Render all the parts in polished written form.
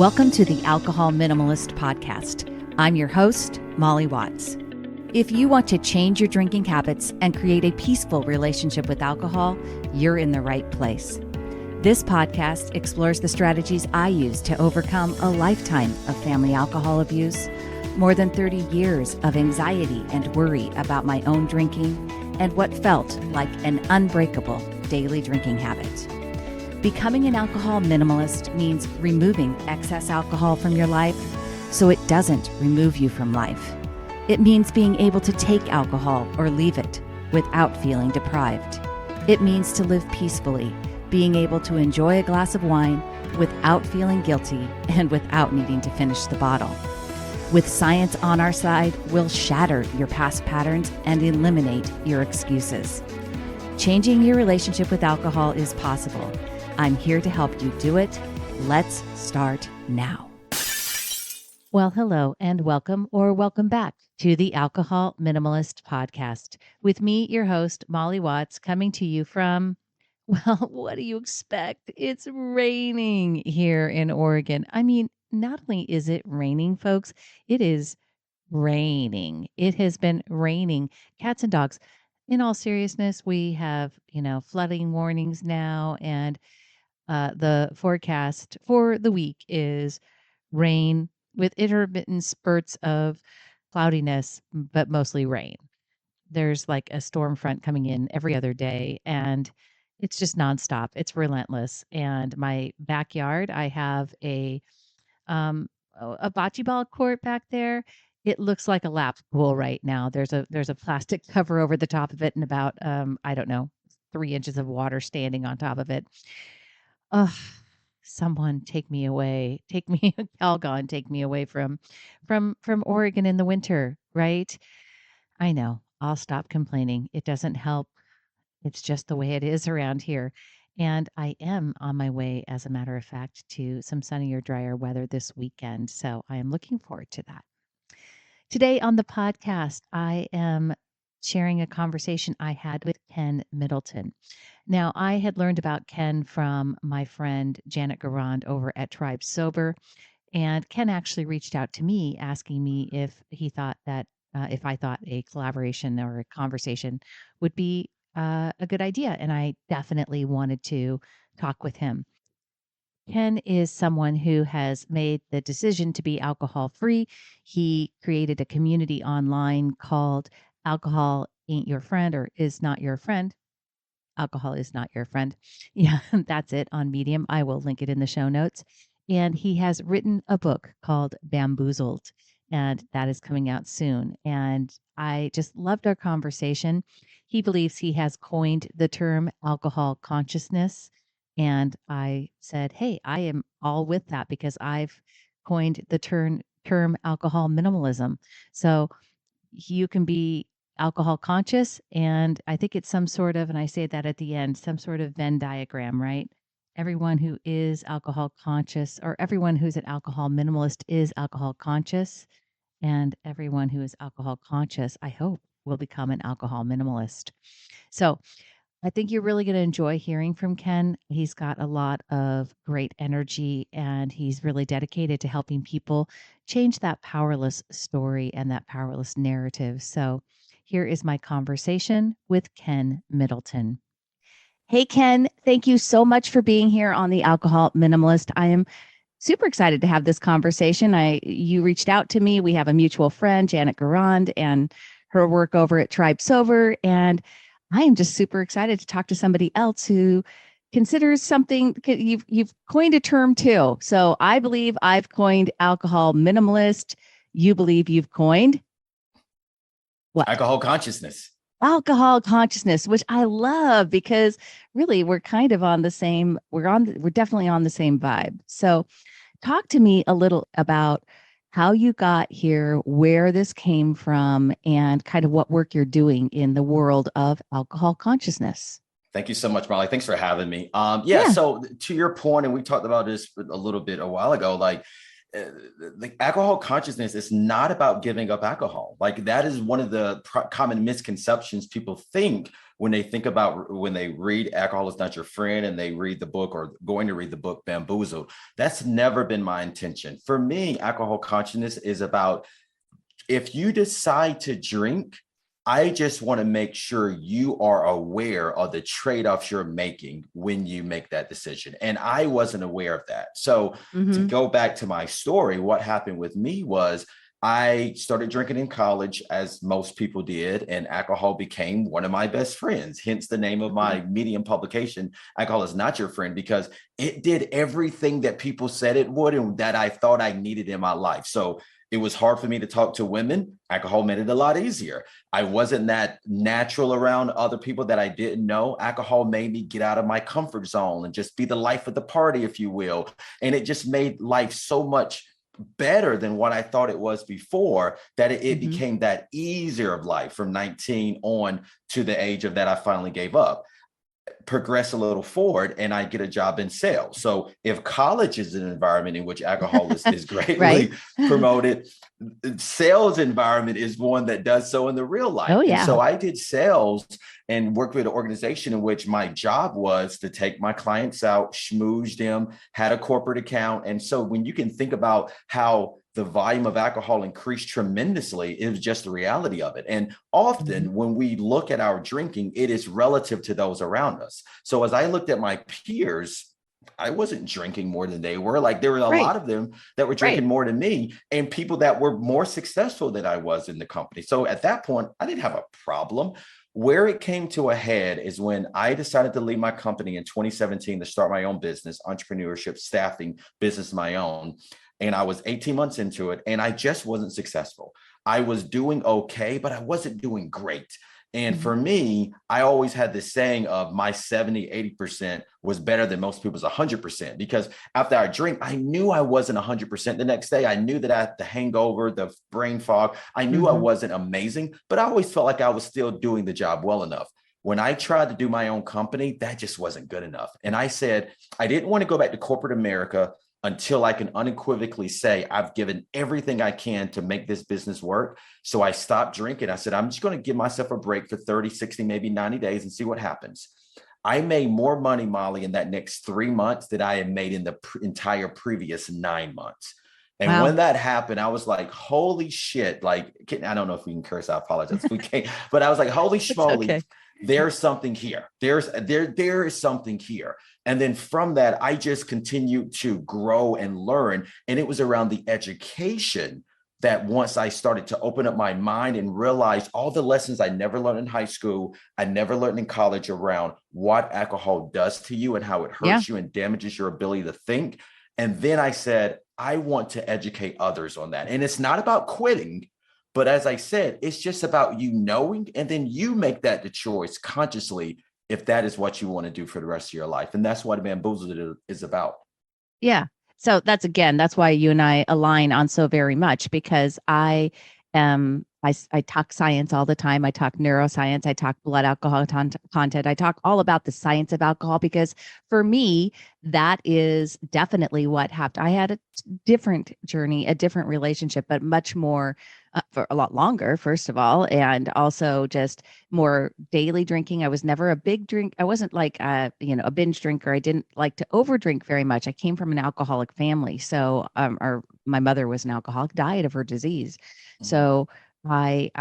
Welcome to the Alcohol Minimalist podcast. I'm your host, Molly Watts. If you want to change your drinking habits and create a peaceful relationship with alcohol, you're in the right place. This podcast explores the strategies I use to overcome a lifetime of family alcohol abuse, more than 30 years of anxiety and worry about my own drinking, and what felt like an unbreakable daily drinking habit. Becoming an alcohol minimalist means removing excess alcohol from your life so it doesn't remove you from life. It means being able to take alcohol or leave it without feeling deprived. It means to live peacefully, being able to enjoy a glass of wine without feeling guilty and without needing to finish the bottle. With science on our side, we'll shatter your past patterns and eliminate your excuses. Changing your relationship with alcohol is possible. I'm here to help you do it. Let's start now. Well, hello and welcome or welcome back to the Alcohol Minimalist podcast with me, your host, Molly Watts, coming to you from, well, what do you expect? It's raining here in Oregon. I mean, not only is it raining, folks, it is raining. It has been raining. Cats and dogs. In all seriousness, we have, flooding warnings now, and the forecast for the week is rain with intermittent spurts of cloudiness, but mostly rain. There's like a storm front coming in every other day, and it's just nonstop. It's relentless. And my backyard, I have a bocce ball court back there. It looks like a lap pool right now. There's a plastic cover over the top of it, and about I don't know, 3 inches of water standing on top of it. Ugh, someone take me away. Take me, Calgon, take me away from Oregon in the winter, right? I know. I'll stop complaining. It doesn't help. It's just the way it is around here. And I am on my way, as a matter of fact, to some sunnier, drier weather this weekend. So I am looking forward to that. Today on the podcast, I am sharing a conversation I had with Ken Middleton. Now, I had learned about Ken from my friend Janet Garand over at Tribe Sober, and Ken actually reached out to me asking me if he thought that if I thought a collaboration or a conversation would be a good idea, and I definitely wanted to talk with him. Ken is someone who has made the decision to be alcohol free. He created a community online called Alcohol Ain't Your Friend or Is Not Your Friend. Alcohol is not your friend. Yeah, that's it on Medium. I will link it in the show notes. And he has written a book called Bamboozled, and that is coming out soon. And I just loved our conversation. He believes he has coined the term alcohol consciousness. And I said, hey, I am all with that because I've coined the term alcohol minimalism. So you can be alcohol conscious, and I think it's some sort of, and I say that at the end, some sort of Venn diagram, right? Everyone who is alcohol conscious or everyone who's an alcohol minimalist is alcohol conscious, and everyone who is alcohol conscious, I hope, will become an alcohol minimalist. So I think you're really going to enjoy hearing from Ken. He's got a lot of great energy, and he's really dedicated to helping people change that powerless story and that powerless narrative. So here is my conversation with Ken Middleton. Hey, Ken, thank you so much for being here on the Alcohol Minimalist. I am super excited to have this conversation. You reached out to me. We have a mutual friend, Janet Garand, and her work over at Tribe Sober, and I am just super excited to talk to somebody else who considers something. You've coined a term too. So I believe I've coined alcohol minimalist. You believe you've coined what? Alcohol consciousness. Alcohol consciousness, which I love because really we're kind of on the same, we're definitely on the same vibe. So talk to me a little about how you got here, where this came from, and kind of what work you're doing in the world of alcohol consciousness. Thank you so much, Molly. Thanks for having me. Yeah. So to your point, and we talked about this a little bit a while ago, like the alcohol consciousness is not about giving up alcohol. Like that is one of the common misconceptions people think when they think about when they read Alcohol Is Not Your Friend and they read the book or going to read the book Bamboozled. That's never been my intention. For me, alcohol consciousness is about if you decide to drink, I just want to make sure you are aware of the trade-offs you're making when you make that decision. And I wasn't aware of that. So to Mm-hmm. go back to my story, what happened with me was I started drinking in college, as most people did, and alcohol became one of my best friends. Hence the name of Mm-hmm. my Medium publication, Alcohol Is Not Your Friend, because it did everything that people said it would and that I thought I needed in my life. So it was hard for me to talk to women. Alcohol made it a lot easier. I wasn't that natural around other people that I didn't know. Alcohol made me get out of my comfort zone and just be the life of the party, if you will. And it just made life so much better than what I thought it was before, that it Mm-hmm. became that easier of life from 19 on to the age of that I finally gave up. Progress a little forward and I get a job in sales. So if college is an environment in which alcohol is Right. greatly promoted, sales environment is one that does so in the real life. Oh, And yeah. so I did sales and worked with an organization in which my job was to take my clients out, schmooze them, had a corporate account. And so when you can think about how the volume of alcohol increased tremendously, it was just the reality of it. And Mm-hmm. often when we look at our drinking, it is relative to those around us. So as I looked at my peers, I wasn't drinking more than they were. Like there were a Right. lot of them that were Right. drinking more than me and people that were more successful than I was in the company. So at that point, I didn't have a problem. Where it came to a head is when I decided to leave my company in 2017 to start my own business, entrepreneurship, staffing business of my own. And I was 18 months into it and I just wasn't successful. I was doing okay, but I wasn't doing great. And Mm-hmm. for me, I always had this saying of my 70, 80% was better than most people's 100%. Because after I drink, I knew I wasn't 100% the next day. I knew that I had the hangover, the brain fog. I knew I Mm-hmm. wasn't amazing, but I always felt like I was still doing the job well enough. When I tried to do my own company, that just wasn't good enough. And I said, I didn't want to go back to corporate America until I can unequivocally say I've given everything I can to make this business work. So I stopped drinking. I said, I'm just going to give myself a break for 30, 60, maybe 90 days and see what happens. I made more money, Molly, in that next 3 months than I had made in the entire previous 9 months. And Wow. when that happened, I was like, holy shit. Like, I don't know if we can curse. I apologize if we can't, but I was like, holy It's schmoly, okay. there's something here. There is something here. And then from that, I just continued to grow and learn. And it was around the education that once I started to open up my mind and realize all the lessons I never learned in high school, I never learned in college around what alcohol does to you and how it Yeah. hurts you and damages your ability to think. And then I said, I want to educate others on that. And it's not about quitting, but as I said, it's just about you knowing, and then you make that the choice consciously if that is what you want to do for the rest of your life. And that's what Bamboozled is about. Yeah. So that's why you and I align on so very much because I talk science all the time. I talk neuroscience. I talk blood alcohol content. I talk all about the science of alcohol because for me, that is definitely what happened. I had a different journey, a different relationship, but much more for a lot longer, first of all, and also just more daily drinking. I was never a big drink. I wasn't like a binge drinker. I didn't like to overdrink very much. I came from an alcoholic family, so or my mother was an alcoholic, died of her disease. Mhm. So I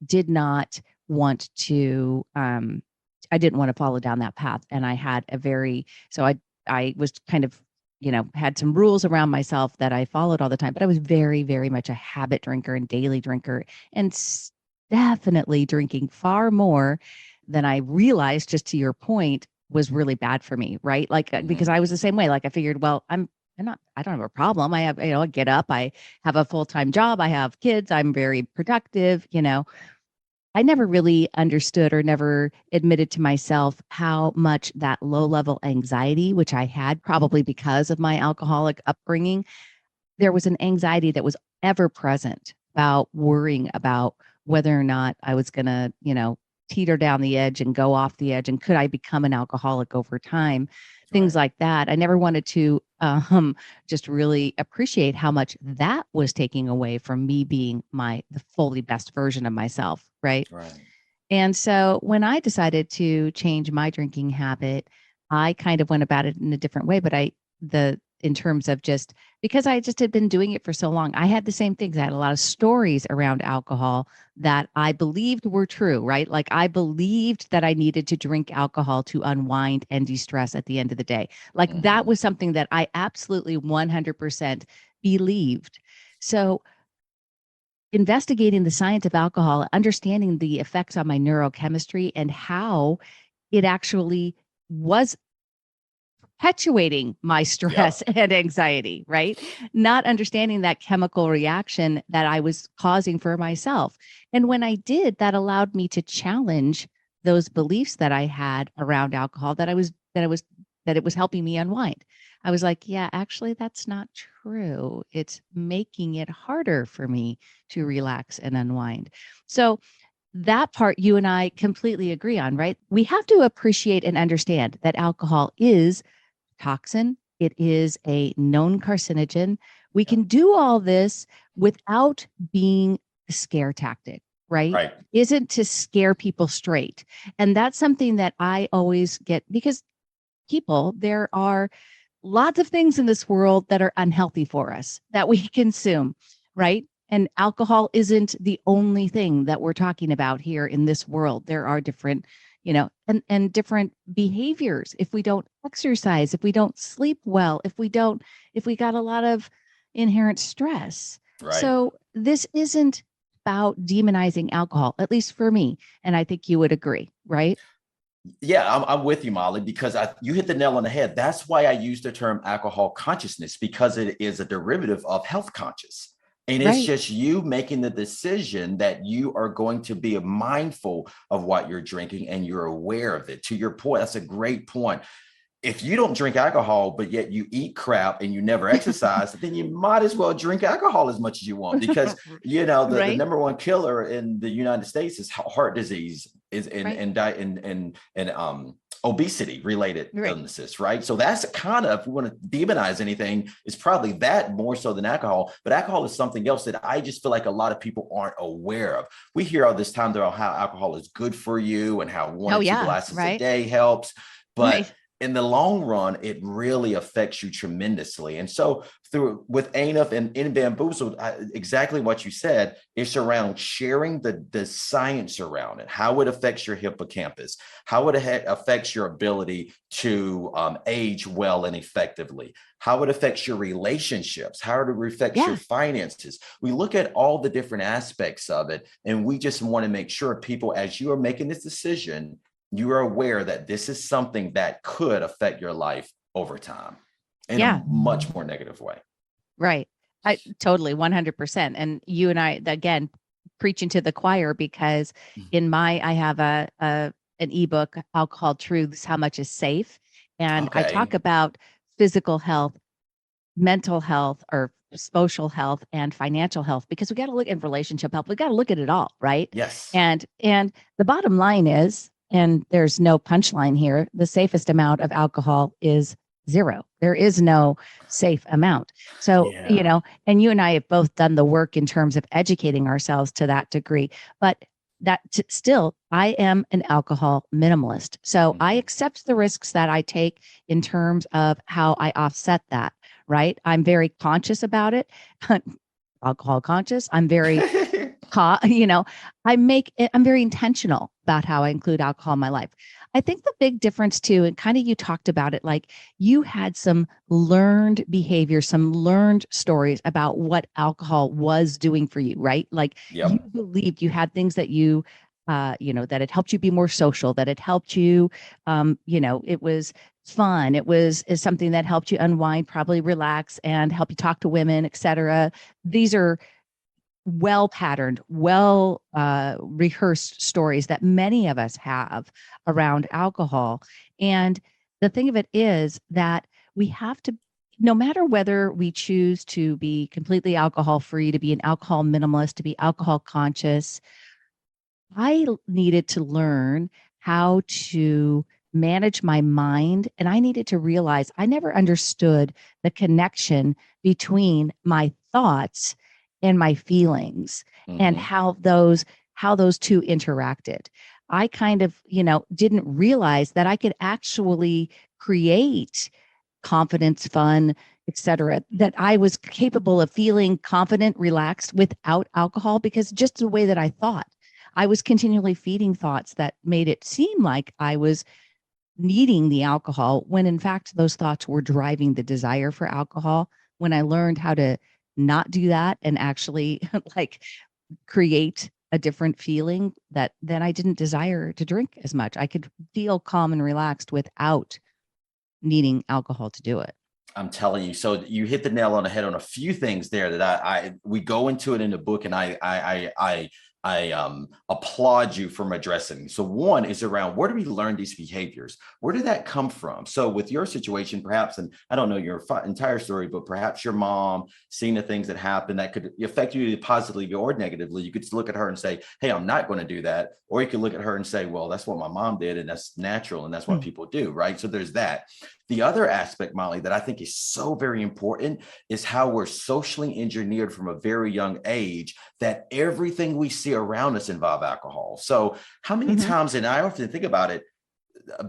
did not want to I didn't want to follow down that path. And I had a very so I was kind of had some rules around myself that I followed all the time, but I was very, very much a habit drinker and daily drinker and definitely drinking far more than I realized, just to your point, was really bad for me, right? Like because I was the Mhm. same way. Like I figured, well, I don't have a problem. I have, I get up, I have a full-time job, I have kids, I'm very productive. I never really understood or never admitted to myself how much that low level anxiety, which I had probably because of my alcoholic upbringing, there was an anxiety that was ever present about worrying about whether or not I was going to, teeter down the edge and go off the edge. And could I become an alcoholic over time? things Right. like that. I never wanted to just really appreciate how much that was taking away from me being the fully best version of myself, right? Right. And so when I decided to change my drinking habit, I kind of went about it in a different way. But in terms of just because I just had been doing it for so long, I had the same things. I had a lot of stories around alcohol that I believed were true, right? Like I believed that I needed to drink alcohol to unwind and de stress at the end of the day. Like that Hmm. was something that I absolutely 100% believed. So investigating the science of alcohol, understanding the effects on my neurochemistry and how it actually was perpetuating my stress Yep. and anxiety, right? Not understanding that chemical reaction that I was causing for myself. And when I did, that allowed me to challenge those beliefs that I had around alcohol that it was helping me unwind. I was like, yeah, actually that's not true. It's making it harder for me to relax and unwind. So that part you and I completely agree on, right? We have to appreciate and understand that alcohol is toxin. It is a known carcinogen. We Yep. can do all this without being a scare tactic, right? Right. Isn't to scare people straight. And that's something that I always get because there are lots of things in this world that are unhealthy for us that we consume, right? And alcohol isn't the only thing that we're talking about here in this world. There are different, and different behaviors. If we don't exercise, if we don't sleep well, if we got a lot of inherent stress. Right. So this isn't about demonizing alcohol, at least for me. And I think you would agree, right? Yeah, I'm with you, Molly, because you hit the nail on the head. That's why I use the term alcohol consciousness, because it is a derivative of health conscious. And it's Right. just you making the decision that you are going to be mindful of what you're drinking and you're aware of it. To your point, that's a great point. If you don't drink alcohol, but yet you eat crap and you never exercise, then you might as well drink alcohol as much as you want, because the Right. number one killer in the United States is heart disease is Right. and obesity related Right. illnesses, right? So that's kind of, if we want to demonize anything, it's probably that more so than alcohol. But alcohol is something else that I just feel like a lot of people aren't aware of. We hear all this time about how alcohol is good for you and how one Oh or two yeah. glasses a Right. day helps. But Right. in the long run, it really affects you tremendously. And so through with ANF and in Bamboozled, exactly what you said, it's around sharing the science around it, how it affects your hippocampus, how it affects your ability to age well and effectively, how it affects your relationships, how it affects your Yeah. finances. We look at all the different aspects of it, and we just want to make sure people, as you are making this decision, you are aware that this is something that could affect your life over time in a Yeah. much more negative way. Right. I totally 100%. And you and I, again, preaching to the choir because I have an ebook, Alcohol Truths, How Much is Safe. And I talk Okay. about physical health, mental health, or social health and financial health because we got to look at relationship health. We got to look at it all, right? Yes. And the bottom line is, and there's no punchline here, the safest amount of alcohol is zero. There is no safe amount. So, Yeah. and you and I have both done the work in terms of educating ourselves to that degree, but still, I am an alcohol minimalist. So I Mhm. accept the risks that I take in terms of how I offset that, right? I'm very conscious about it. Alcohol conscious. I'm very you know, I'm very intentional about how I include alcohol in my life. I think the big difference too, and kind of you talked about it, like you had some learned behavior, some learned stories about what alcohol was doing for you, right? Like you Yep. believed you had things that that it helped you be more social, that it helped you, it was fun. Is something that helped you unwind, probably relax and help you talk to women, etc. These are well patterned, well rehearsed stories that many of us have around alcohol. And the thing of it is that we have to, no matter whether we choose to be completely alcohol free, to be an alcohol minimalist, to be alcohol conscious, I needed to learn how to manage my mind. And I needed to realize I never understood the connection between my thoughts and my feelings and Mm-hmm. how those two interacted. I kind of, didn't realize that I could actually create confidence, fun, etc. That I was capable of feeling confident, relaxed without alcohol because just the way that I thought. I was continually feeding thoughts that made it seem like I was needing the alcohol when in fact those thoughts were driving the desire for alcohol. When I learned how to not do that and actually like create a different feeling, that then I didn't desire to drink as much. I could feel calm and relaxed without needing alcohol to do it. I'm telling you. So you hit the nail on the head on a few things there that we go into it in the book, and I applaud you from addressing. So one is around, where do we learn these behaviors? Where did that come from? So with your situation, perhaps, and I don't know your entire story, but perhaps your mom seeing the things that happen that could affect you positively or negatively. You could look at her and say, hey, I'm not going to do that. Or you could look at her and say, well, that's what my mom did, and that's natural, and that's what Mm. people do, right? So there's that. The other aspect, Molly, that I think is so very important is how we're socially engineered from a very young age that everything we see around us involve alcohol. So how many Hmm. times, and I often think about it,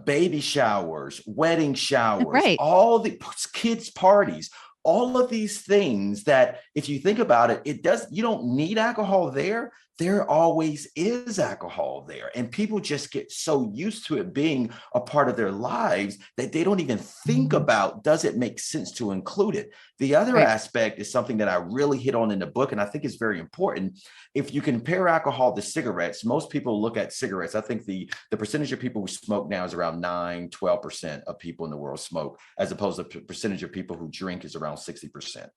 baby showers, wedding showers, Right. all the kids' parties, all of these things that if you think about it, you don't need alcohol there. There always is alcohol there. And people just get so used to it being a part of their lives that they don't even think about, does it make sense to include it? The other Right. aspect is something that I really hit on in the book, and I think is very important. If you compare alcohol to cigarettes, most people look at cigarettes. I think the percentage of people who smoke now is around 9-12% of people in the world smoke, as opposed to the percentage of people who drink is around 60%.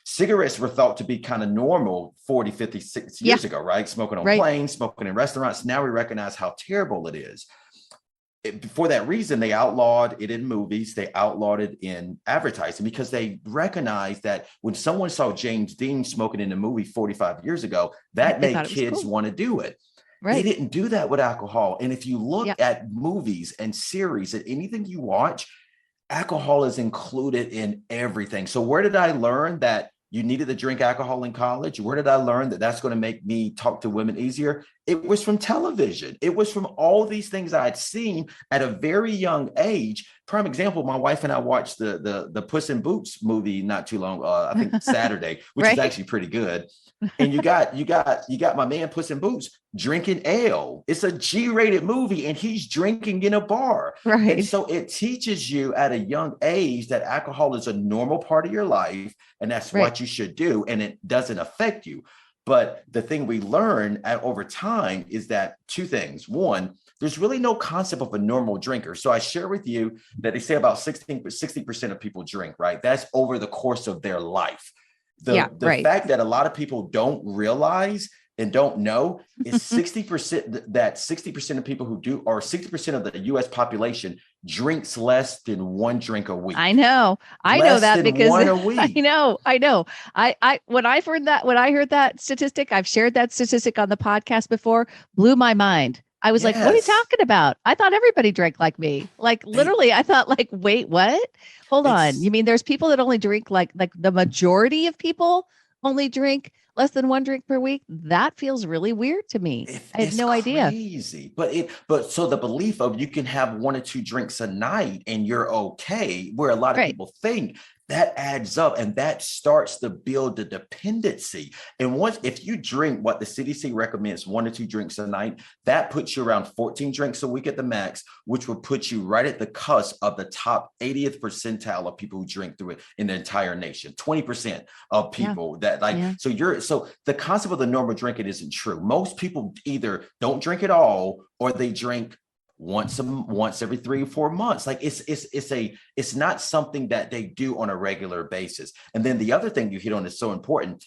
Cigarettes were thought to be kind of normal 40, 50, 60 Yeah. years ago, right? Smoking on Right. planes, smoking in restaurants. Now we recognize how terrible it is. For that reason, they outlawed it in movies. They outlawed it in advertising because they recognized that when someone saw James Dean smoking in a movie 45 years ago, that They made thought it was kids cool. want to do it. They Right. didn't do that with alcohol. And if you Yeah. look at movies and series and anything you watch, alcohol is included in everything. So where did I learn that you needed to drink alcohol in college? Where did I learn that that's going to make me talk to women easier? It was from television. It was from all these things I had seen at a very young age. Prime example, my wife and I watched the Puss in Boots movie not too long, I think Saturday, which is Right. actually pretty good. And you got my man Puss in Boots drinking ale. It's a G-rated movie, and he's drinking in a bar. And Right. so it teaches you at a young age that alcohol is a normal part of your life, and that's Right. what you should do, and it doesn't affect you. But the thing we learn over time is that two things. One, there's really no concept of a normal drinker. So I share with you that they say about 60% of people drink, right? That's over the course of their life. Yeah. The Right. fact that a lot of people don't realize and don't know is 60%, that 60% of people who do, or 60% of the US population drinks less than one drink a I week. know. I know Less that than because one a I week. know. I know. When I heard that statistic, I've shared that statistic on the podcast before, blew my mind. I was like, what are you Yes. talking about? I thought everybody drank like me. Like They literally, I thought like, wait, what? Hold on. it's You mean there's people that only drink like the majority of people only drink less than one drink per week? That feels really weird to me. I had it's no idea. crazy, but so the belief of you can have one or two drinks a night and you're okay, where a lot of Right. people think, that adds up, and that starts to build the dependency. And once, if you drink what the CDC recommends, one or two drinks a night, that puts you around 14 drinks a week at the max, which will put you right at the cusp of the top 80th percentile of people who drink through it in the entire nation. 20% of Yeah. people that, like, Yeah. so the concept of the normal drinking isn't true. Most people either don't drink at all, or they drink once every 3 or 4 months. Like it's not something that they do on a regular basis. And then the other thing you hit on is so important.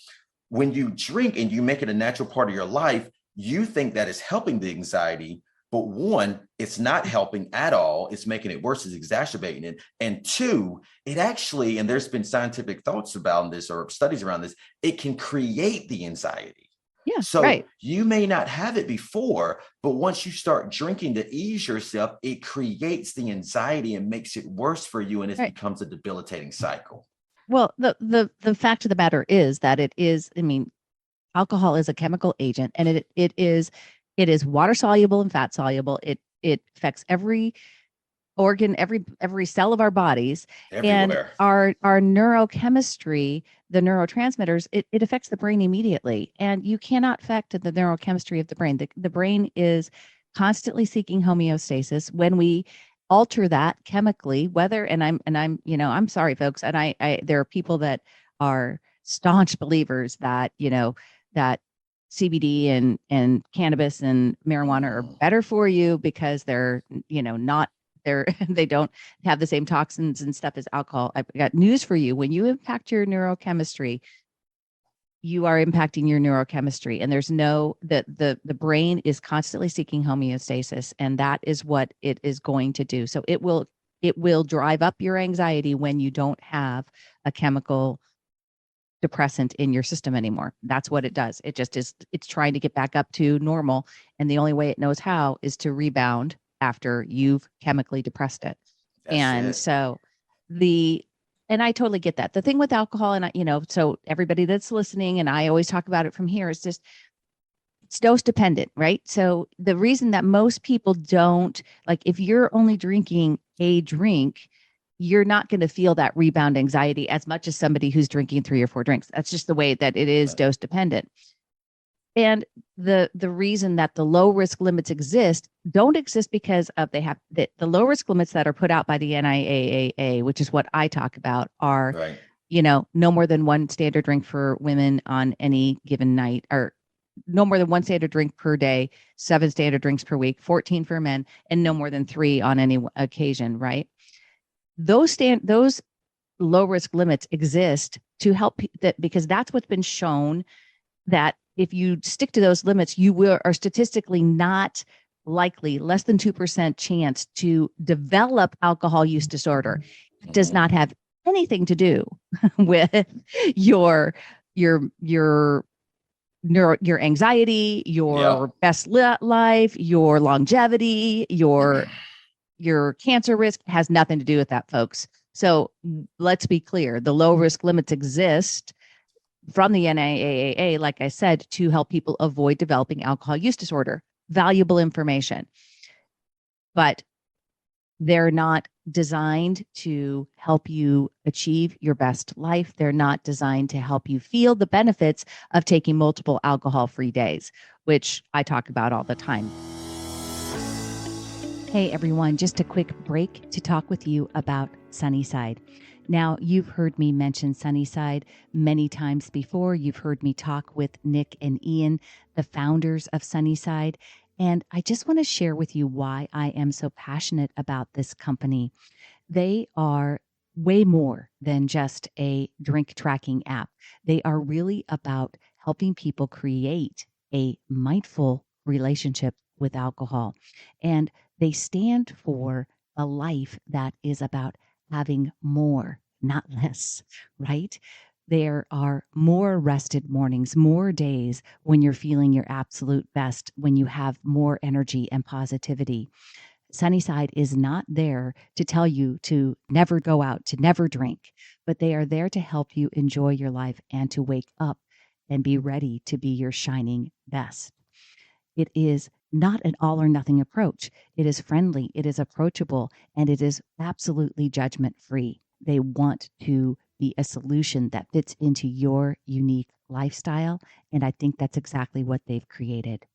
When you drink and you make it a natural part of your life, you think that is helping the anxiety. But one, it's not helping at all. It's making it worse, it's exacerbating it. And two, it actually, and there's been scientific thoughts about this or studies around this, it can create the anxiety. Yeah, So right. you may not have it before, but once you start drinking to ease yourself, it creates the anxiety and makes it worse for you, and it Right. becomes a debilitating cycle. Well, the fact of the matter is that it is, I mean, alcohol is a chemical agent, and it is water soluble and fat soluble. It affects every organ, every cell of our bodies, and Everywhere. our neurochemistry, the neurotransmitters, it affects the brain immediately, and you cannot affect the neurochemistry of the brain. The brain is constantly seeking homeostasis. When we alter that chemically, whether, and I'm I'm sorry folks, and I there are people that are staunch believers that that CBD and cannabis and marijuana are Mm. better for you because they're not, they're they don't have the same toxins and stuff as alcohol. I've got news for you. When you impact your neurochemistry, you are impacting your neurochemistry, and there's no the brain is constantly seeking homeostasis, and that is what it is going to do. So it will drive up your anxiety when you don't have a chemical depressant in your system anymore. That's what it does. It just is, it's trying to get back up to normal. And the only way it knows how is to rebound after you've chemically depressed it. That's And it. so the, and I totally get that. The thing with alcohol, and so everybody that's listening, and I always talk about it from here, is just it's dose dependent, right? So the reason that most people don't, like, if you're only drinking a drink, you're not going to feel that rebound anxiety as much as somebody who's drinking 3 or 4 drinks. That's just the way that it is dose dependent. And the reason that the low risk limits don't exist because of they have the low risk limits that are put out by the NIAAA, which is what I talk about, are Right. no more than one standard drink for women on any given night, or no more than one standard drink per day, 7 standard drinks per week, 14 for men, and no more than 3 on any occasion, right? Those low risk limits exist to help that, because that's what's been shown, that if you stick to those limits, are statistically not likely, less than 2% chance to develop alcohol use disorder. It does Mm-hmm. not have anything to do with your your your anxiety, your Yep. best life, your longevity, your cancer risk. Has nothing to do with that, folks. So let's be clear. The low risk limits exist from the NIAAA, like I said, to help people avoid developing alcohol use disorder. Valuable information, but they're not designed to help you achieve your best life. They're not designed to help you feel the benefits of taking multiple alcohol-free days, which I talk about all the time. Hey everyone, just a quick break to talk with you about Sunnyside. Now, you've heard me mention Sunnyside many times before. You've heard me talk with Nick and Ian, the founders of Sunnyside. And I just want to share with you why I am so passionate about this company. They are way more than just a drink tracking app. They are really about helping people create a mindful relationship with alcohol. And they stand for a life that is about having more, not less, right? There are more rested mornings, more days when you're feeling your absolute best, when you have more energy and positivity. Sunnyside is not there to tell you to never go out, to never drink, but they are there to help you enjoy your life and to wake up and be ready to be your shining best. It is not an all or nothing approach. It is friendly, it is approachable, and it is absolutely judgment free. They want to be a solution that fits into your unique lifestyle. And I think that's exactly what they've created.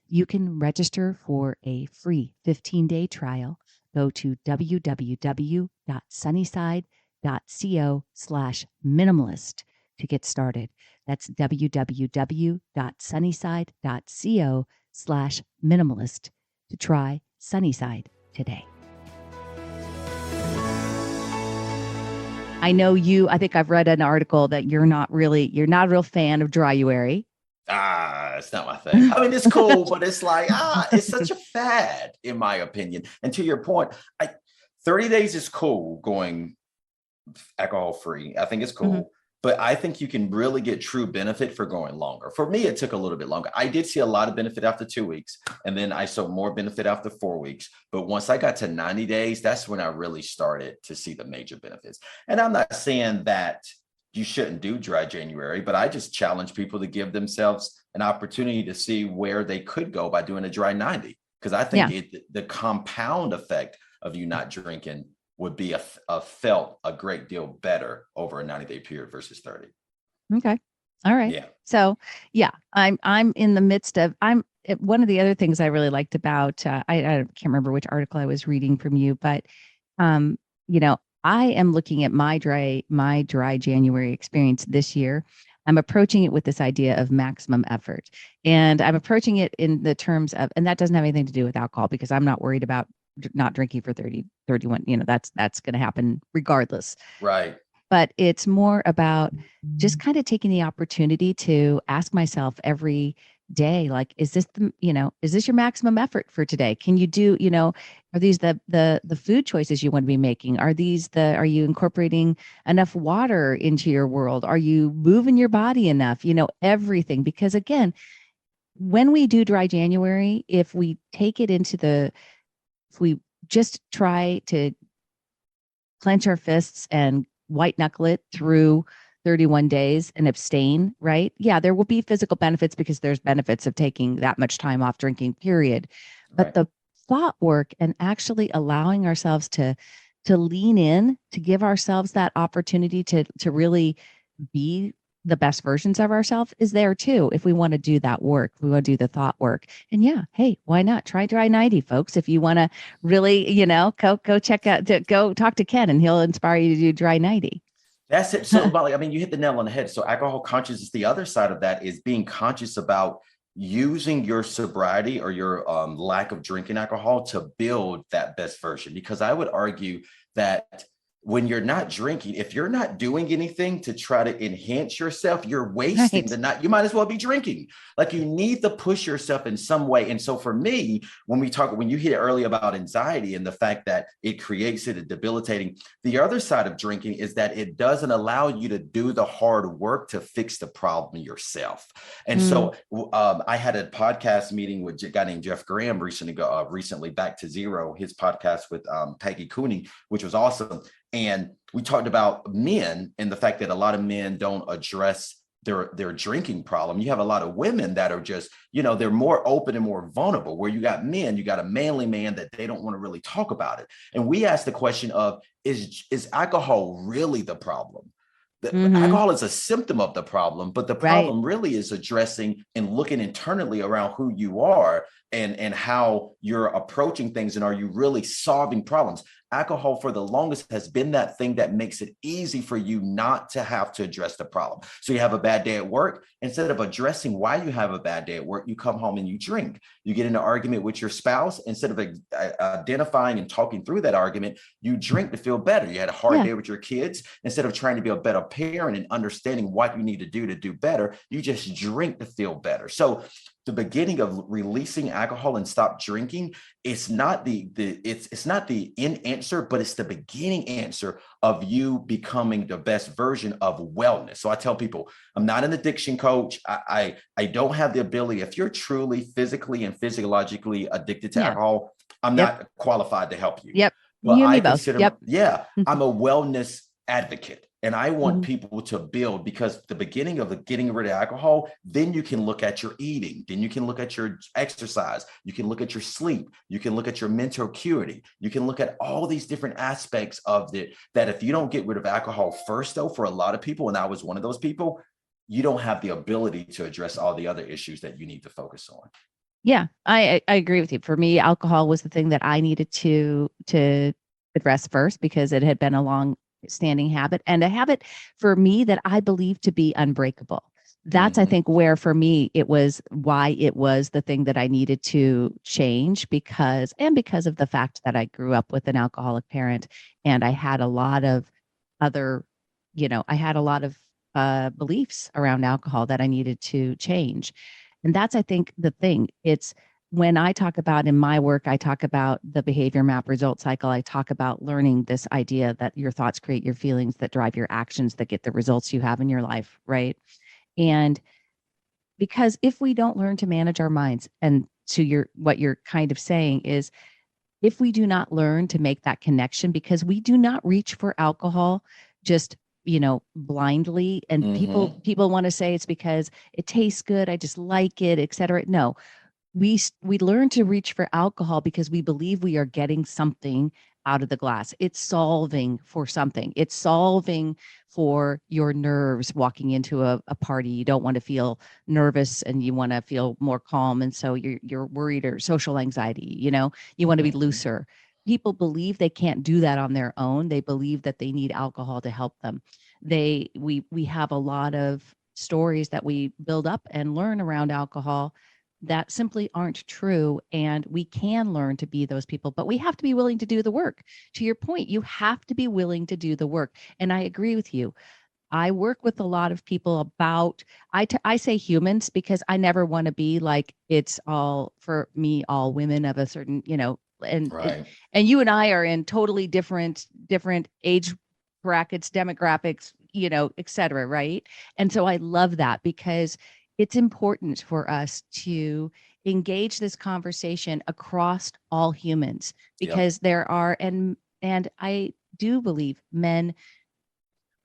You can register for a free 15-day trial. Go to www.sunnyside.co/minimalist to get started. That's www.sunnyside.co/minimalist to try Sunnyside today. I think I've read an article that you're not a real fan of dryuary. It's not my thing. I mean, it's cool, but it's like, it's such a fad, in my opinion. And to your point, 30 days is cool going alcohol free. I think it's Mhm. cool. but I think you can really get true benefit for going longer. For me, it took a little bit longer. I did see a lot of benefit after 2 weeks, and then I saw more benefit after 4 weeks. But once I got to 90 days, that's when I really started to see the major benefits. And I'm not saying that you shouldn't do dry January, but I just challenge people to give themselves an opportunity to see where they could go by doing a dry 90. Because I think Yeah. the compound effect of you not drinking would be felt a great deal better over a 90-day period versus 30. Okay. All right. Yeah. So, yeah, I'm in the midst of one of the other things I really liked about I can't remember which article I was reading from you, but um, you know, I am looking at my dry January experience this year. I'm approaching it with this idea of maximum effort. And I'm approaching it in the terms of, and that doesn't have anything to do with alcohol because I'm not worried about not drinking for 30, 31. That's going to happen regardless. Right. But it's more about just kind of taking the opportunity to ask myself every day, like, is this your maximum effort for today? Can you do, are these the food choices you want to be making? Are you incorporating enough water into your world? Are you moving your body enough? Everything. Because again, when we do dry January, if we just try to clench our fists and white knuckle it through 31 days and abstain, right? Yeah, there will be physical benefits because there's benefits of taking that much time off drinking, period. But Right. the thought work and actually allowing ourselves to lean in, to give ourselves that opportunity to really be the best versions of ourselves is there too. If we want to do that work, we want to do the thought work. And yeah, hey, why not try dry 90, folks? If you want to really, go check out, go talk to Ken and he'll inspire you to do dry 90. That's it. So, Molly, I mean, you hit the nail on the head. So, alcohol consciousness, the other side of that is being conscious about using your sobriety or your lack of drinking alcohol to build that best version. Because I would argue that when you're not drinking, if you're not doing anything to try to enhance yourself, you're wasting Right. the night. You might as well be drinking. Like you need to push yourself in some way. And so for me, when you hit earlier about anxiety and the fact that it creates it debilitating, the other side of drinking is that it doesn't allow you to do the hard work to fix the problem yourself. And Mm, so I had a podcast meeting with a guy named Jeff Graham recently, Back to Zero, his podcast with Peggy Cooney, which was awesome. And we talked about men and the fact that a lot of men don't address their drinking problem. You have a lot of women that are just, they're more open and more vulnerable, where you got a manly man that they don't want to really talk about it. And we asked the question of, is alcohol really the problem? The hmm. alcohol is a symptom of the problem, but the Right. problem really is addressing and looking internally around who you are and how you're approaching things, and are you really solving problems? Alcohol for the longest has been that thing that makes it easy for you not to have to address the problem. So you have a bad day at work, instead of addressing why you have a bad day at work, you come home and you drink. You get in an argument with your spouse, instead of identifying and talking through that argument, you drink to feel better. You had a hard Yeah. day with your kids, instead of trying to be a better parent and understanding what you need to do better, you just drink to feel better. So the beginning of releasing alcohol and stop drinking, it's not it's not the end answer, but it's the beginning answer of you becoming the best version of wellness. So I tell people, I'm not an addiction coach. I don't have the ability. If you're truly physically and physiologically addicted to Yeah. alcohol, I'm Yep. not qualified to help you. Yep. But You and I me both. consider, Yep. yeah, I'm a wellness advocate. And I want Mhm. people to build, because the beginning of the getting rid of alcohol, then you can look at your eating, then you can look at your exercise, you can look at your sleep, you can look at your mental acuity, you can look at all these different aspects of it, that if you don't get rid of alcohol first, though, for a lot of people, and I was one of those people, you don't have the ability to address all the other issues that you need to focus on. Yeah, I agree with you. For me, alcohol was the thing that I needed to address first because it had been a long standing habit, and a habit for me that I believe to be unbreakable. That's, I Mm-hmm. think, where for me it was why it was the thing that I needed to change, because of the fact that I grew up with an alcoholic parent, and I had a lot of other, I had a lot of beliefs around alcohol that I needed to change. And that's, I think, the thing. It's when I talk about in my work, I talk about the behavior map result cycle. I talk about learning this idea that your thoughts create your feelings that drive your actions that get the results you have in your life, right? And because if we don't learn to manage our minds, and to your what you're kind of saying is, if we do not learn to make that connection, because we do not reach for alcohol just blindly, and Mm-hmm. people want to say it's because it tastes good, I just like it, etc. No, we learn to reach for alcohol because we believe we are getting something out of the glass. It's solving for something. It's solving for your nerves walking into a party. You don't want to feel nervous and you want to feel more calm. And so you're worried, or social anxiety, you want to be Mm-hmm. looser. People believe they can't do that on their own. They believe that they need alcohol to help them. We have a lot of stories that we build up and learn around alcohol that simply aren't true. And we can learn to be those people, but we have to be willing to do the work. To your point, you have to be willing to do the work. And I agree with you. I work with a lot of people about, I say humans because I never want to be like, it's all for me, all women of a certain, and it, Right. and you and I are in totally different age brackets, demographics, et cetera. Right. And so I love that because it's important for us to engage this conversation across all humans, Yep. because there are, and I do believe men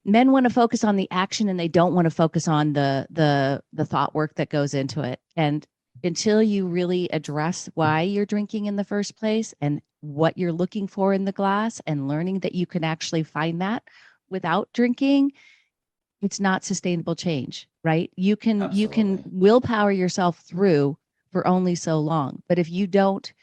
want to focus on the action and they don't want to focus on the thought work that goes into it. And until you really address why you're drinking in the first place and what you're looking for in the glass, and learning that you can actually find that without drinking, it's not sustainable change, right? You can Absolutely. willpower yourself through for only so long, but if you don't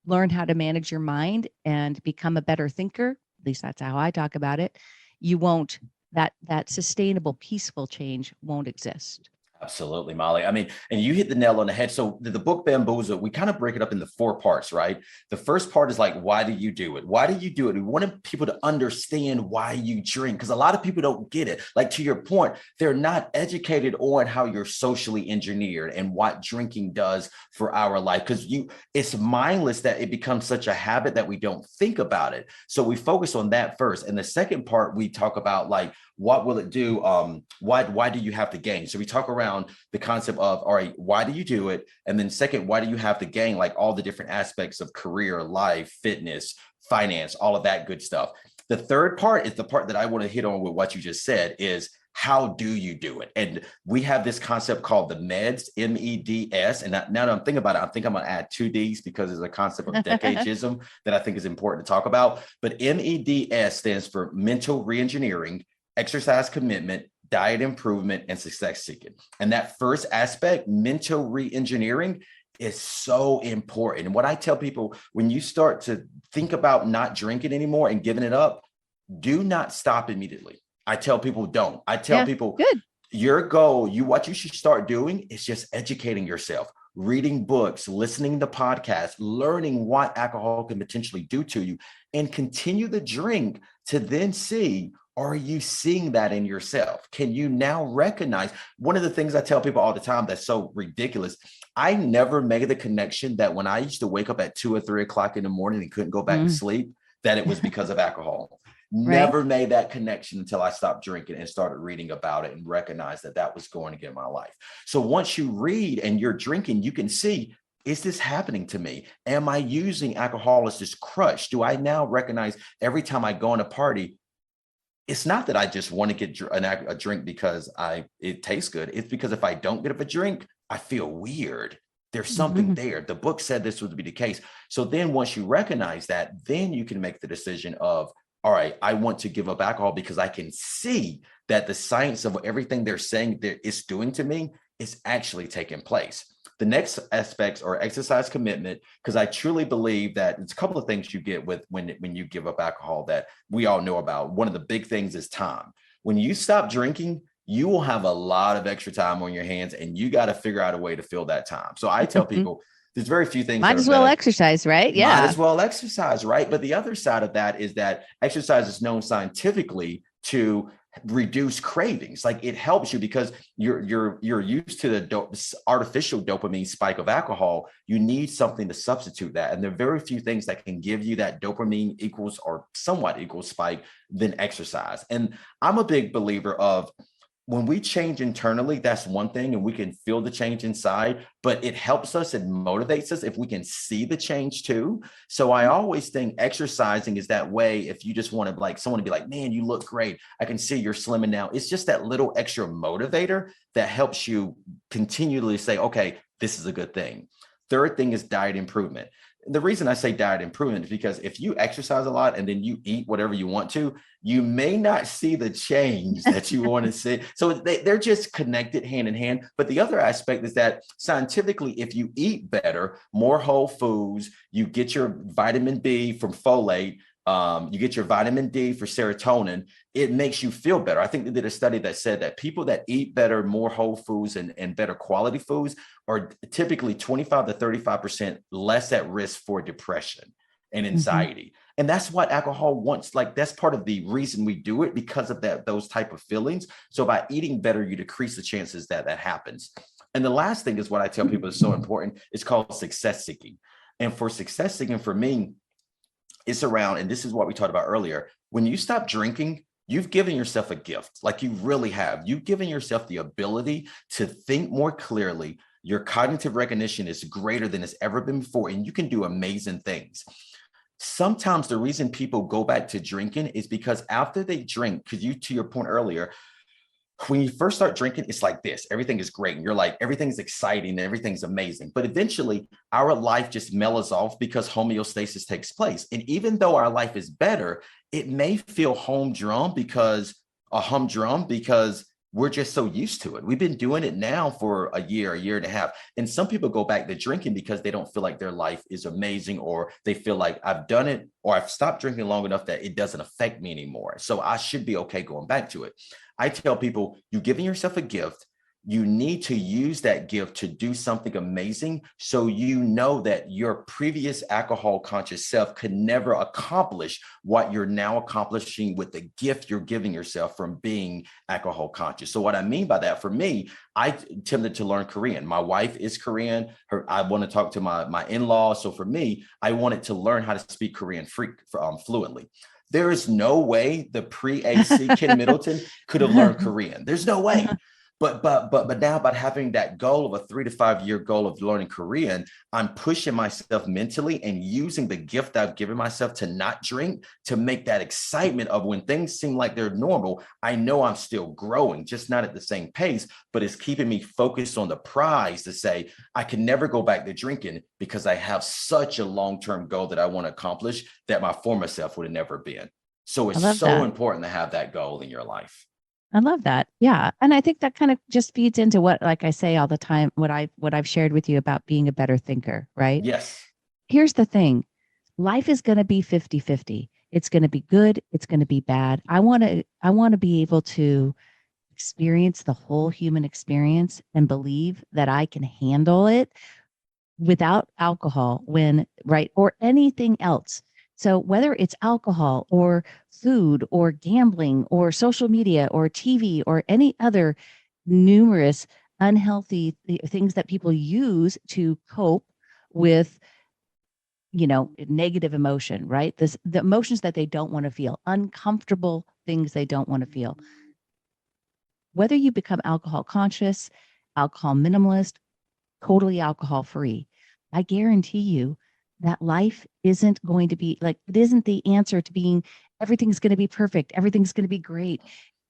learn how to manage your mind and become a better thinker, at least that's how I talk about it, you won't, that sustainable, peaceful change won't exist. Absolutely, Molly. I mean, and you hit the nail on the head. So the book Bamboozled, we kind of break it up into four parts, right? The first part is like, why do you do it? Why do you do it? We wanted people to understand why you drink, because a lot of people don't get it. Like, to your point, they're not educated on how you're socially engineered and what drinking does for our life. Because it's mindless that it becomes such a habit that we don't think about it. So we focus on that first. And the second part, we talk about like, what will it do? Why do you have to gain? So we talk around the concept of, all right, why do you do it? And then second, why do you have to gain? Like all the different aspects of career, life, fitness, finance, all of that good stuff. The third part is the part that I want to hit on with what you just said is, how do you do it? And we have this concept called the MEDS, MEDS. And now that I'm thinking about it, I think I'm going to add two Ds because there's a concept of decadeism that I think is important to talk about. But MEDS stands for mental reengineering, exercise commitment, diet improvement, and success seeking. And that first aspect, mental re-engineering, is so important. And what I tell people, when you start to think about not drinking anymore and giving it up, do not stop immediately. I tell people don't. I tell Yeah, people good. your goal, what you should start doing is just educating yourself, reading books, listening to podcasts, learning what alcohol can potentially do to you, and continue the drink to then see, are you seeing that in yourself? Can you now recognize? One of the things I tell people all the time that's so ridiculous, I never made the connection that when I used to wake up at 2 or 3 o'clock in the morning and couldn't go back to Mm. sleep, that it was because of alcohol. Right. Never made that connection until I stopped drinking and started reading about it and recognized that that was going against my life. So once you read and you're drinking, you can see, is this happening to me? Am I using alcohol as this crutch? Do I now recognize every time I go on a party, it's not that I just want to get a drink because it tastes good. It's because if I don't get a drink, I feel weird. There's something Mhm. there. The book said this would be the case. So then once you recognize that, then you can make the decision of, all right, I want to give up alcohol because I can see that the science of everything they're saying that it's doing to me is actually taking place. The next aspects are exercise commitment, because I truly believe that it's a couple of things you get with when you give up alcohol that we all know about. One of the big things is time. When you stop drinking, you will have a lot of extra time on your hands, and you got to figure out a way to fill that time. So I tell people there's very few things that Might are as well better. exercise, right? Might Yeah. as well exercise, right? But the other side of that is that exercise is known scientifically to reduce cravings. Like it helps you because you're used to the artificial dopamine spike of alcohol. You need something to substitute that, and there are very few things that can give you that dopamine equals or somewhat equal spike than exercise. And I'm a big believer of, when we change internally, that's one thing, and we can feel the change inside, but it helps us and motivates us if we can see the change too. So I always think exercising is that way. If you just want to, like, someone to be like, man, you look great, I can see you're slimming now. It's just that little extra motivator that helps you continually say, okay, this is a good thing. Third thing is diet improvement. The reason I say diet improvement is because if you exercise a lot and then you eat whatever you want to, you may not see the change that you want to see. So they're just connected hand in hand. But the other aspect is that scientifically, if you eat better, more whole foods, you get your vitamin B from folate, you get your vitamin D for serotonin, it makes you feel better. I think they did a study that said that people that eat better, more whole foods and better quality foods are typically 25 to 35% less at risk for depression and Mm-hmm. anxiety. And that's what alcohol wants. Like, that's part of the reason we do it, because of that, those type of feelings. So by eating better, you decrease the chances that that happens. And the last thing is what I tell people is so important. It's called success seeking. And for success seeking, for me, it's around, and this is what we talked about earlier, when you stop drinking, you've given yourself a gift. Like, you really have. You've given yourself the ability to think more clearly. Your cognitive recognition is greater than it's ever been before, and you can do amazing things. Sometimes the reason people go back to drinking is because after they drink, because you, to your point earlier, when you first start drinking, it's like this. Everything is great. And you're like, everything's exciting and everything's amazing. But eventually our life just mellows off because homeostasis takes place. And even though our life is better, it may feel humdrum because we're just so used to it. We've been doing it now for a year and a half. And some people go back to drinking because they don't feel like their life is amazing, or they feel like, I've done it, or I've stopped drinking long enough that it doesn't affect me anymore. So I should be okay going back to it. I tell people, you're giving yourself a gift. You need to use that gift to do something amazing, so you know that your previous alcohol conscious self could never accomplish what you're now accomplishing with the gift you're giving yourself from being alcohol conscious. So what I mean by that, for me, I attempted to learn Korean. My wife is Korean. I want to talk to my in-laws. So for me, I wanted to learn how to speak Korean fluently. There is no way the pre-AC Ken Middleton could have learned Korean. There's no way. But now, by having that goal of a 3 to 5 year goal of learning Korean, I'm pushing myself mentally and using the gift I've given myself to not drink, to make that excitement of, when things seem like they're normal, I know I'm still growing, just not at the same pace, but it's keeping me focused on the prize, to say I can never go back to drinking because I have such a long-term goal that I want to accomplish that my former self would have never been. So I it's love so that. important to have that goal in your life. I love that. Yeah. And I think that kind of just feeds into what, like I say all the time, what I've shared with you about being a better thinker, right? Yes. Here's the thing. Life is going to be 50-50. It's going to be good, it's going to be bad. I want to be able to experience the whole human experience and believe that I can handle it without alcohol, when right, or anything else. So whether it's alcohol or food or gambling or social media or TV or any other numerous unhealthy things that people use to cope with, negative emotion, right? The emotions that they don't want to feel, uncomfortable things they don't want to feel. Whether you become alcohol conscious, alcohol minimalist, totally alcohol free, I guarantee you that life isn't going to be like, it isn't the answer to being, everything's going to be perfect, everything's going to be great.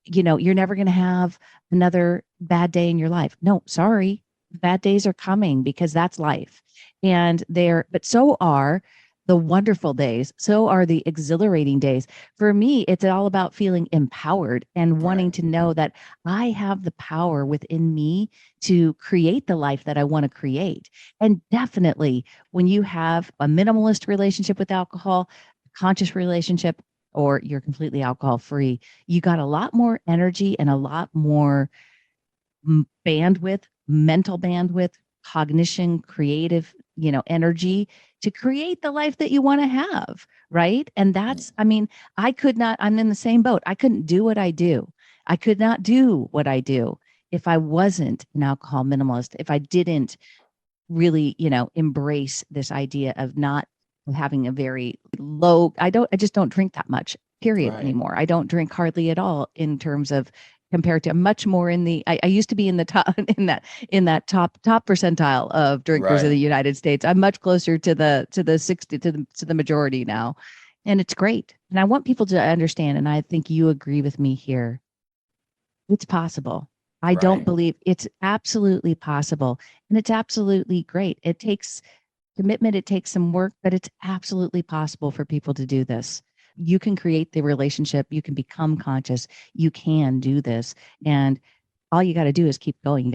You're never going to have another bad day in your life. No, sorry. Bad days are coming, because that's life. But so are the wonderful days. So are the exhilarating days. For me, it's all about feeling empowered and wanting Right. to know that I have the power within me to create the life that I want to create. And definitely, when you have a minimalist relationship with alcohol, conscious relationship, or you're completely alcohol free, you got a lot more energy and a lot more bandwidth, mental bandwidth, cognition, creative, energy to create the life that you want to have. Right. And Yeah. I mean, I'm in the same boat. I couldn't do what I do. I could not do what I do if I wasn't an alcohol minimalist, if I didn't really, embrace this idea of not having a very low, I just don't drink that much, period, Right. anymore. I don't drink hardly at all in terms of compared to much more in the, I used to be in the top, in that top percentile of drinkers in Right. the United States. I'm much closer to the 60, to the majority now. And it's great. And I want people to understand, and I think you agree with me here, it's possible. I don't Right. believe it's absolutely possible. And it's absolutely great. It takes commitment, it takes some work, but it's absolutely possible for people to do this. You can create the relationship, you can become conscious, you can do this. And all you got to do is keep going. You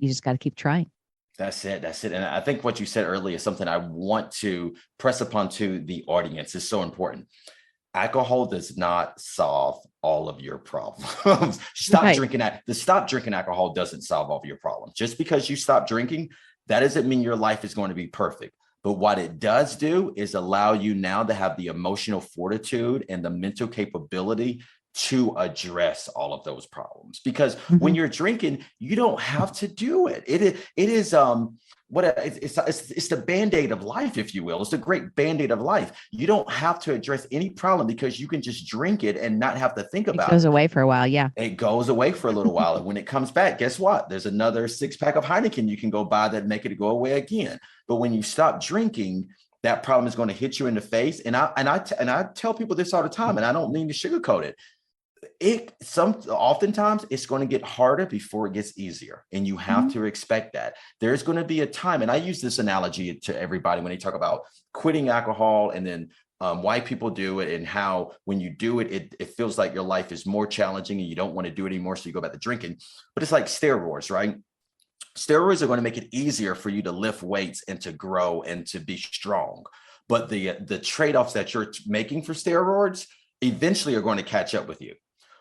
just got to keep trying. That's it. That's it. And I think what you said earlier is something I want to press upon to the audience. Is so important. Alcohol does not solve all of your problems. Stop Right. drinking. The stop drinking alcohol doesn't solve all of your problems. Just because you stop drinking, that doesn't mean your life is going to be perfect. But what it does do is allow you now to have the emotional fortitude and the mental capability to address all of those problems. Because when Hmm. you're drinking, you don't have to do it. It is it's the band-aid of life, if you will. It's the great band-aid of life. You don't have to address any problem because you can just drink it and not have to think It about goes it. away for a while. Yeah. It goes away for a little while. And when it comes back, guess what? There's another 6 pack of Heineken you can go buy that make it go away again. But when you stop drinking, that problem is going to hit you in the face. And I tell people this all the time, and I don't mean to sugarcoat it. Oftentimes it's going to get harder before it gets easier, and you have Mhm. to expect that. There's going to be a time, and I use this analogy to everybody when they talk about quitting alcohol, and then why people do it, and how when you do it, it feels like your life is more challenging and you don't want to do it anymore, so you go back to drinking. But it's like steroids, right? Steroids are going to make it easier for you to lift weights and to grow and to be strong, but the trade-offs that you're making for steroids eventually are going to catch up with you.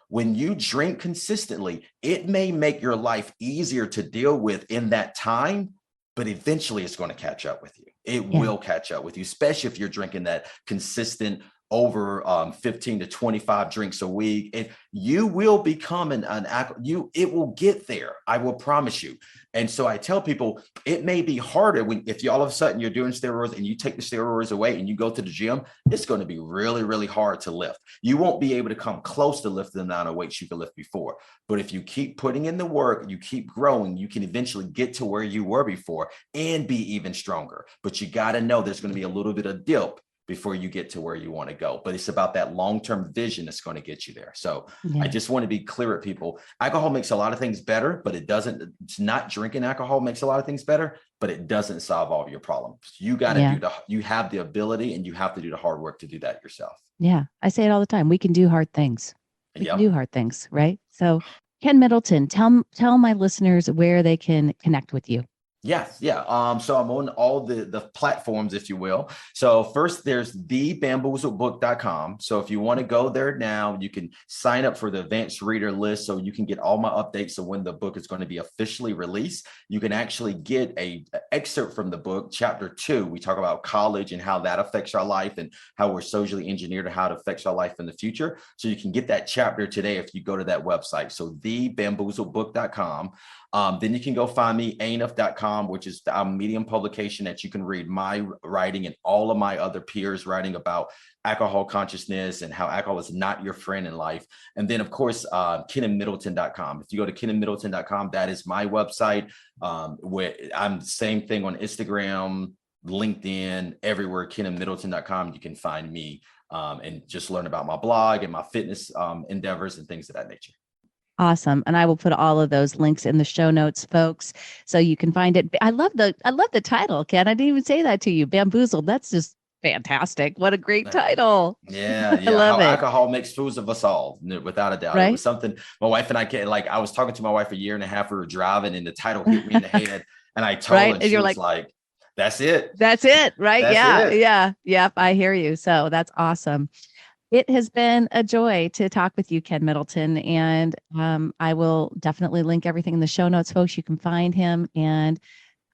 When you drink consistently, it may make your life easier to deal with in that time, but eventually it's going to catch up with you. It Yeah. will catch up with you, especially if you're drinking that consistent over 15 to 25 drinks a week. And you will become it will get there. I will promise you. And so I tell people it may be harder if you all of a sudden you're doing steroids and you take the steroids away and you go to the gym, it's going to be really, really hard to lift. You won't be able to come close to lifting the amount of weights you could lift before. But if you keep putting in the work, you keep growing, you can eventually get to where you were before and be even stronger. But you got to know there's going to be a little bit of dip before you get to where you want to go. But it's about that long-term vision that's going to get you there. So I Yeah. just want to be clear at people. Alcohol makes a lot of things better, but it's not drinking alcohol makes a lot of things better, but it doesn't solve all of your problems. Yeah. You have the ability and you have to do the hard work to do that yourself. Yeah. I say it all the time. We can do hard things. We can do Yep. hard things, right? So, Ken Middleton, tell my listeners where they can connect with you. Yes, yeah. So I'm on all the platforms, if you will. So first there's thebamboozledbook.com. So if you want to go there now, you can sign up for the advanced reader list so you can get all my updates of when the book is going to be officially released. You can actually get a excerpt from the book, chapter 2. We talk about college and how that affects our life and how we're socially engineered and how it affects our life in the future. So you can get that chapter today if you go to that website. So thebamboozledbook.com. Then you can go find me, anuff.com, which is our Medium publication that you can read my writing and all of my other peers writing about alcohol consciousness and how alcohol is not your friend in life. And then, of course, kenandmiddleton.com. If you go to kenandmiddleton.com, that is my website, where I'm the same thing on Instagram, LinkedIn, everywhere, kenandmiddleton.com. You can find me and just learn about my blog and my fitness endeavors and things of that nature. Awesome. And I will put all of those links in the show notes, folks, so you can find it. I love the title, Ken. I didn't even say that to you. Bamboozled. That's just fantastic. What a great title. Yeah, I yeah. love How it. alcohol makes fools of us all, without a doubt. It Right? was something my wife and I can like. I was talking to my wife a year and a half. We were driving, and the title hit me in the head. And I told her, Right? and And she you're was like, like, "That's it. that's it, right? That's Yeah, it." yeah, yep. I hear you. So that's awesome. It has been a joy to talk with you, Ken Middleton, and I will definitely link everything in the show notes, folks. You can find him, and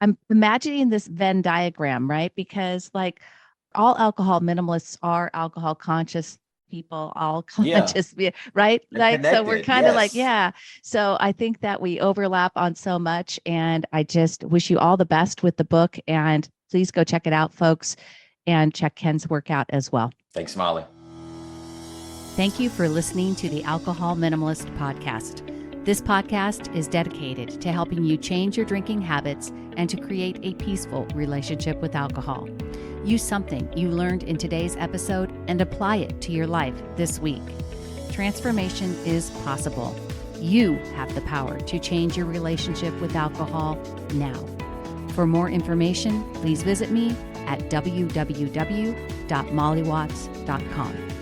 I'm imagining this Venn diagram, right? Because like all alcohol minimalists are alcohol conscious. people all Yeah. conscious, right? And Like, so we're connected. kind of like, Yes. yeah. So I think that we overlap on so much. And I just wish you all the best with the book. And please go check it out, folks, and check Ken's work out as well. Thanks, Molly. Thank you for listening to the Alcohol Minimalist podcast. This podcast is dedicated to helping you change your drinking habits and to create a peaceful relationship with alcohol. Use something you learned in today's episode and apply it to your life this week. Transformation is possible. You have the power to change your relationship with alcohol now. For more information, please visit me at www.mollywatts.com.